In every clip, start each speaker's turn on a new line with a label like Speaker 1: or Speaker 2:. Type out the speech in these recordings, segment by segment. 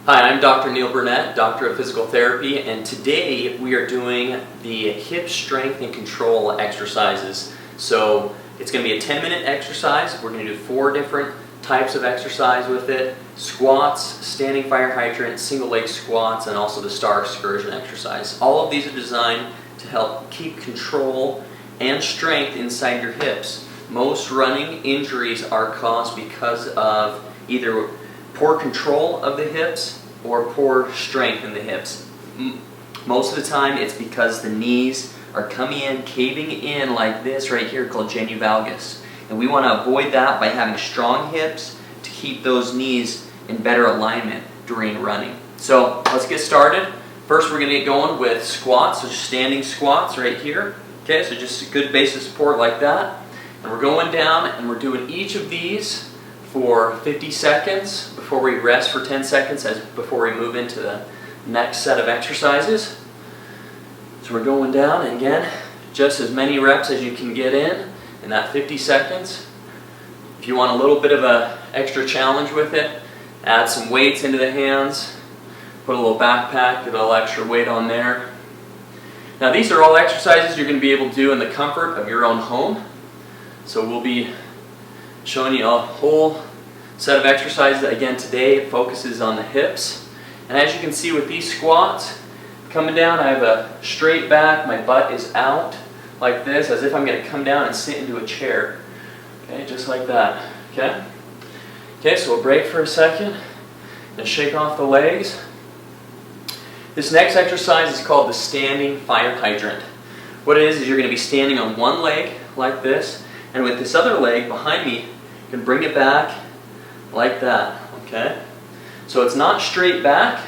Speaker 1: Hi, I'm Dr. Niel Burnett, Doctor of Physical Therapy, and today we are doing the hip strength and control exercises. So it's going to be a 10-minute exercise. We're going to do 4 different types of exercise with it: squats, standing fire hydrant, single leg squats, and also the star excursion exercise. All of these are designed to help keep control and strength inside your hips. Most running injuries are caused because of either poor control of the hips or poor strength in the hips. Most of the time it's because the knees are coming in, caving in like this right here, called genu valgus. And we want to avoid that by having strong hips to keep those knees in better alignment during running. So let's get started. First we're going to get going with squats, so standing squats right here. Okay, so just a good base of support like that. And we're going down and we're doing each of these for 50 seconds before we rest for 10 seconds before we move into the next set of exercises. So we're going down, and again, just as many reps as you can get in that 50 seconds. If you want a little bit of an extra challenge with it, add some weights into the hands, put a little backpack, get a little extra weight on there. Now these are all exercises you're going to be able to do in the comfort of your own home. So we'll be showing you a whole set of exercises. Again, today it focuses on the hips. And as you can see with these squats, coming down, I have a straight back, my butt is out like this, as if I'm going to come down and sit into a chair. Okay, just like that. Okay? Okay, so we'll break for a second and shake off the legs. This next exercise is called the standing fire hydrant. What it is you're going to be standing on one leg like this, and with this other leg behind me, you can bring it back like that, okay? So it's not straight back,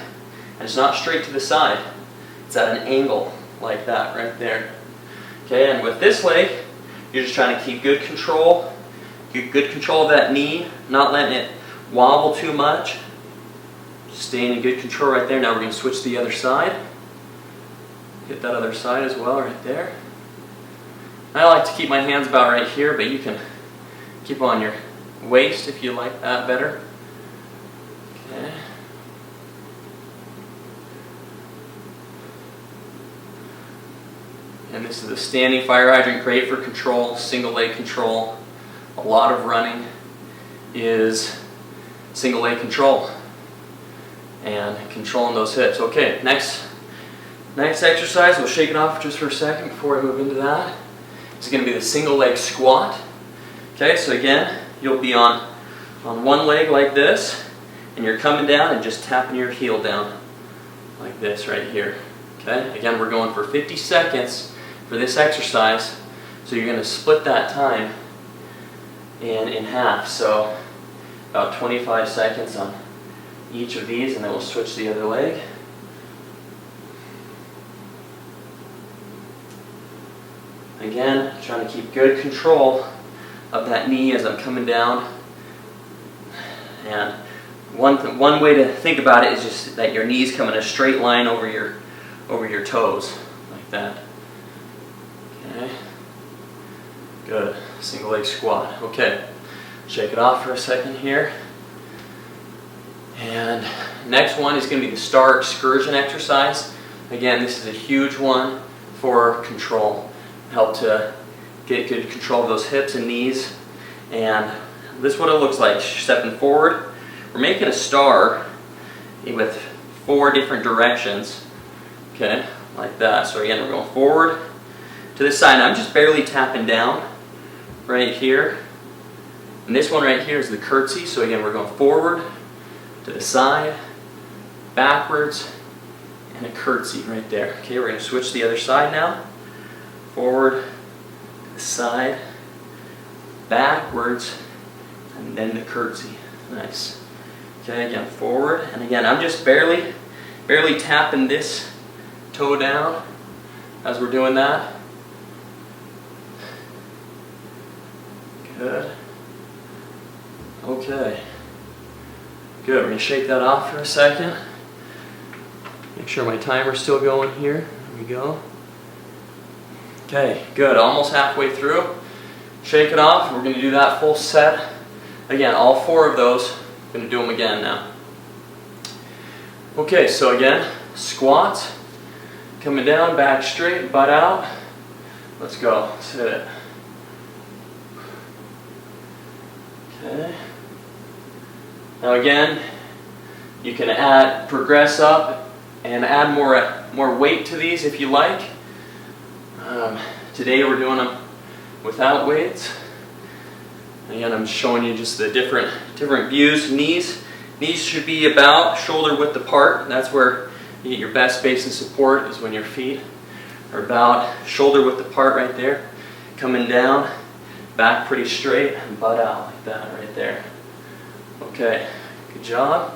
Speaker 1: and it's not straight to the side. It's at an angle like that, right there. Okay, and with this leg, you're just trying to keep good control of that knee, not letting it wobble too much. Just staying in good control right there. Now we're going to switch to the other side. Hit that other side as well, right there. I like to keep my hands about right here, but you can keep on your waist if you like that better. Okay. And this is the standing fire hydrant, great for control, single leg control. A lot of running is single leg control and controlling those hips. Okay, next exercise, we'll shake it off just for a second before I move into that. It's going to be the single leg squat. Okay, so again, you'll be on one leg like this, and you're coming down and just tapping your heel down like this right here. Okay, again, we're going for 50 seconds for this exercise, so you're going to split that time in half. So about 25 seconds on each of these, and then we'll switch to the other leg. Again, trying to keep good control of that knee as I'm coming down. And one way to think about it is just that your knees come in a straight line over your toes, like that. Okay. Good. Single leg squat. Okay. Shake it off for a second here. And next one is going to be the star excursion exercise. Again, this is a huge one for control. Help to get good control of those hips and knees. And this is what it looks like. Stepping forward. We're making a star with 4 different directions. Okay, like that. So again, we're going forward to this side. I'm just barely tapping down right here. And this one right here is the curtsy. So again, we're going forward to the side, backwards, and a curtsy right there. Okay, we're going to switch to the other side now. Forward, to the side, backwards, and then the curtsy. Nice. Okay, again, forward, and again, I'm just barely tapping this toe down as we're doing that. Good. Okay. Good, we're going to shake that off for a second. Make sure my timer's still going here. There we go. Okay, good. Almost halfway through. Shake it off. We're going to do that full set. Again, all 4 of those. I'm going to do them again now. Okay, so again, squats, coming down, back straight, butt out. Let's go, let's hit it. Okay. Now again, you can progress up and add more weight to these if you like. Today we're doing them without weights. Again, I'm showing you just the different views. Knees should be about shoulder width apart. That's where you get your best base and support, is when your feet are about shoulder width apart right there. Coming down, back pretty straight, and butt out like that right there. Okay, good job.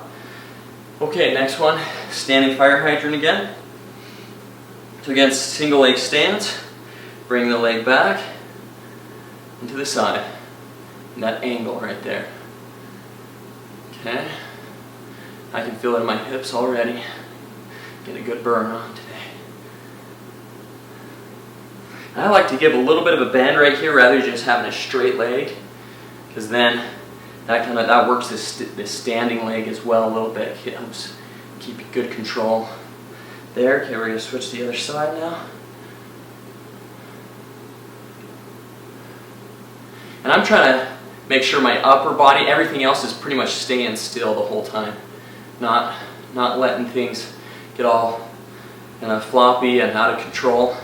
Speaker 1: Okay, next one, standing fire hydrant again. So again, single leg stance. Bring the leg back and to the side. And that angle right there. Okay. I can feel it in my hips already. Get a good burn on today. And I like to give a little bit of a bend right here rather than just having a straight leg, because then that works this standing leg as well a little bit. It helps keep good control there. Okay, we're going to switch to the other side now. And I'm trying to make sure my upper body, everything else is pretty much staying still the whole time. Not letting things get all floppy and out of control.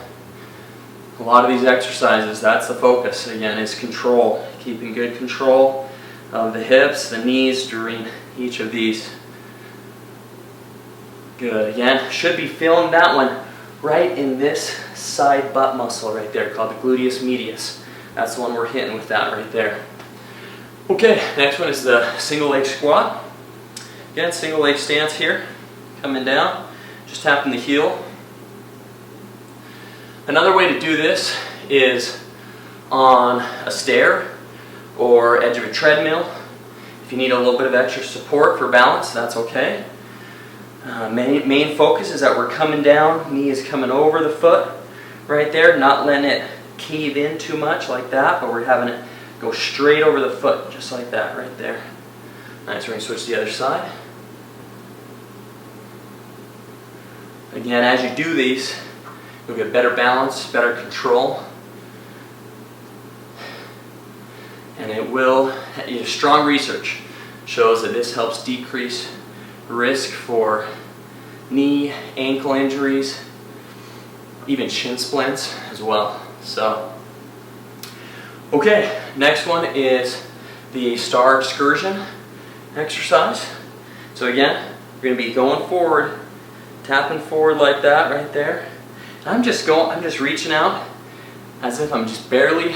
Speaker 1: A lot of these exercises, that's the focus again, is control. Keeping good control of the hips, the knees during each of these. Good. Again, should be feeling that one right in this side butt muscle right there, called the gluteus medius. That's the one we're hitting with that right there. Okay, next one is the single leg squat. Again, single leg stance here, coming down, just tapping the heel. Another way to do this is on a stair or edge of a treadmill. If you need a little bit of extra support for balance, that's okay. Main focus is that we're coming down, knee is coming over the foot right there, not letting it cave in too much like that, but we're having it go straight over the foot, just like that right there. Nice, we're going to switch to the other side. Again, as you do these, you'll get better balance, better control. And it will, strong research shows that this helps decrease risk for knee, ankle injuries, even shin splints as well. So, okay, next one is the star excursion exercise. So again, we're going to be going forward, tapping forward like that right there. And I'm just reaching out as if I'm just barely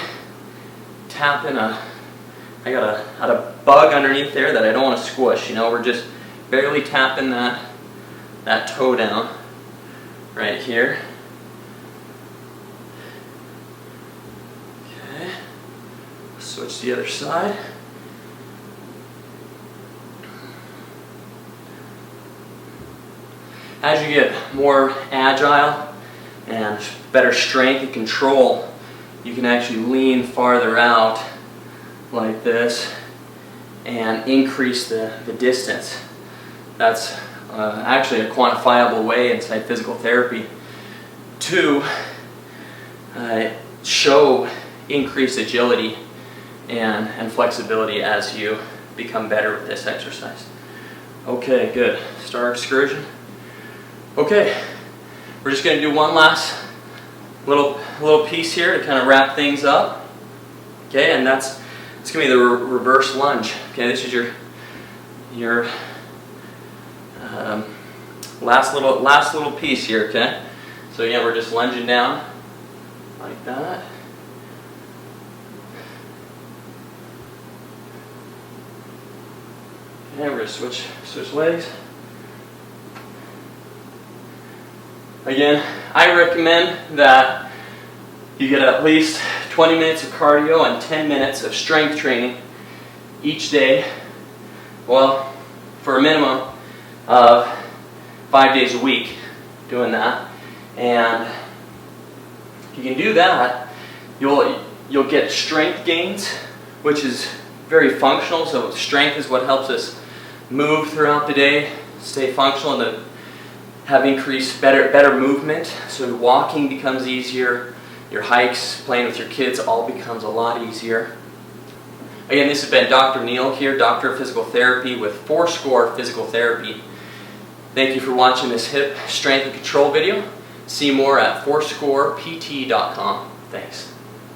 Speaker 1: tapping I got a bug underneath there that I don't want to squish, we're just barely tapping that toe down right here. Okay, switch to the other side. As you get more agile and better strength and control, you can actually lean farther out like this and increase the distance. That's actually a quantifiable way inside physical therapy to show increased agility and flexibility as you become better with this exercise. Okay, good. Star excursion. Okay, we're just going to do one last little piece here to kind of wrap things up. Okay, and it's going to be the reverse lunge. Okay, this is your last little piece here. Okay, so again, we're just lunging down like that. Okay, we're going to switch legs. Again, I recommend that you get at least 20 minutes of cardio and 10 minutes of strength training each day. Well, for a minimum of 5 days a week doing that. And if you can do that, you'll get strength gains, which is very functional. So strength is what helps us move throughout the day, stay functional and to have increased better movement. So walking becomes easier, your hikes, playing with your kids, all becomes a lot easier. Again, this has been Dr. Niel here, Doctor of Physical Therapy with Fourscore Physical Therapy. Thank you for watching this hip strength and control video. See more at fourscorept.com. Thanks.